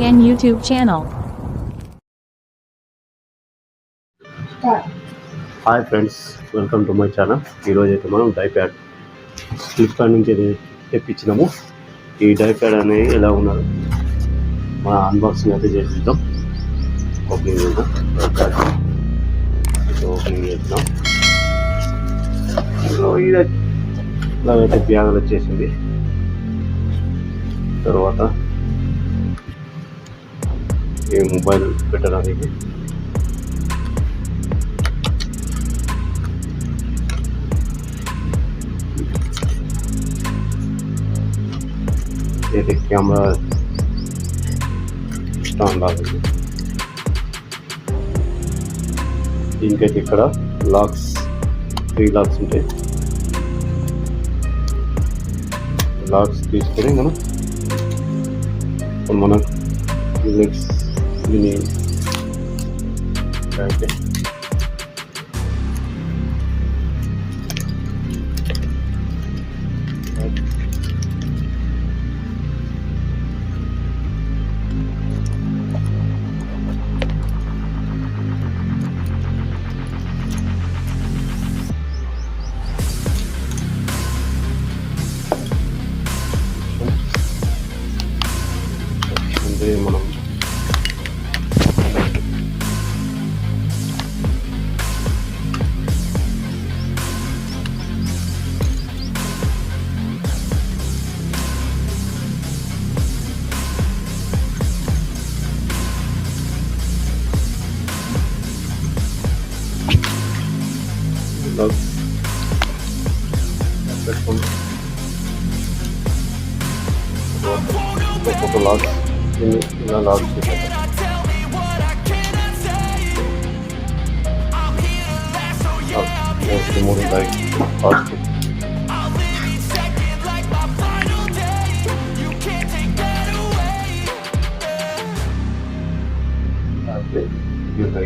and YouTube channel. Hi friends, welcome to my channel. ఈరోజు అయితే మనం డైప్యాడ్ ఫ్లిప్కార్ట్ నుంచి తెప్పించినాము. ఈ డైప్యాడ్ అనేది ఎలా ఉన్నది మన అన్బాక్సింగ్ అయితే చేద్దాం. ఓపెనింగ్ చేద్దాం. ఓపెనింగ్ చేద్దాం. ఇలాగైతే బ్యాగులు వచ్చేసింది. తర్వాత ఈ మొబైల్ పెట్టడానికి ఇది కెమెరా స్టాండ్ ఆగింది. దీనికైతే ఇక్కడ లాక్స్ 3 లాక్స్ ఉంటాయి. లాక్స్ తీసుకొని మనం నెక్స్ట్ దీన్ని అయితే మనం పెట్టుకుంటాం. ఒక లాక్ ఇలా లాక్ చేశారు. మూడు ఉంటాయి. కాస్ట్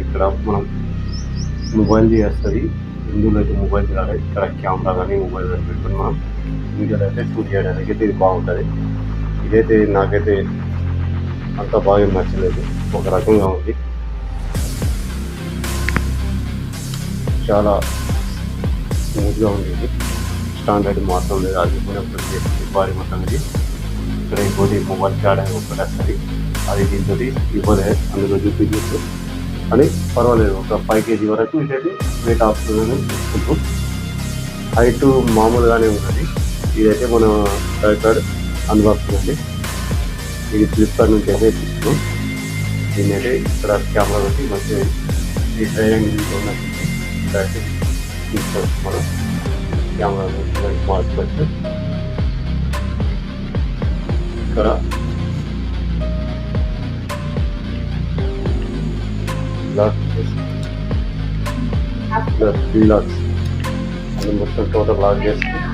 ఇక్కడ మనం మొబైల్ చేస్తుంది. ఇందులో అయితే మొబైల్ తీయాలి. ఇక్కడ కెమెరా కానీ మొబైల్ కానీ పెట్టుకుని మనం వీడియోలో అయితే షూట్ చేయడానికి అయితే ఇది బాగుంటుంది. ఇదైతే నాకైతే అంత బాగా నచ్చలేదు. ఒక రకంగా ఉంది. చాలా స్మూత్గా ఉంది. ఇది స్టాండర్డ్ మాత్రం లేదు. అది భారీ మొత్తం ఇది. ఇక్కడ ఇంకోటి మొబైల్ క్యాడ్ అని ఒకటి వస్తుంది. అది దీంతో ఇవ్వలేదు, అందులో చూపించచ్చు. అని పర్వాలేదు. ఒక 5 kg వరకు ఇదైతే వెయిట్ ఆపుతుందని చూసుకుంటాం. హైట్ మామూలుగానే ఉన్నది. ఇదైతే మన డైప్యాడ్ అన్బాక్సింగ్ అండి. ఇది ఫ్లిప్కార్ట్ నుంచి అయితే తీసుకున్నాం. దీన్ని అయితే ఇక్కడ కెమెరా పెట్టి మంచిగా ఈ ట్రయాంగిల్ ఉన్నది అయితే తీసుకోవచ్చు. మనం కెమెరా మార్చుకోవచ్చు. ఇక్కడ లాక్ 3 లాక్స్ అది మొత్తం టోటల్ లాక్ చేస్తుంది.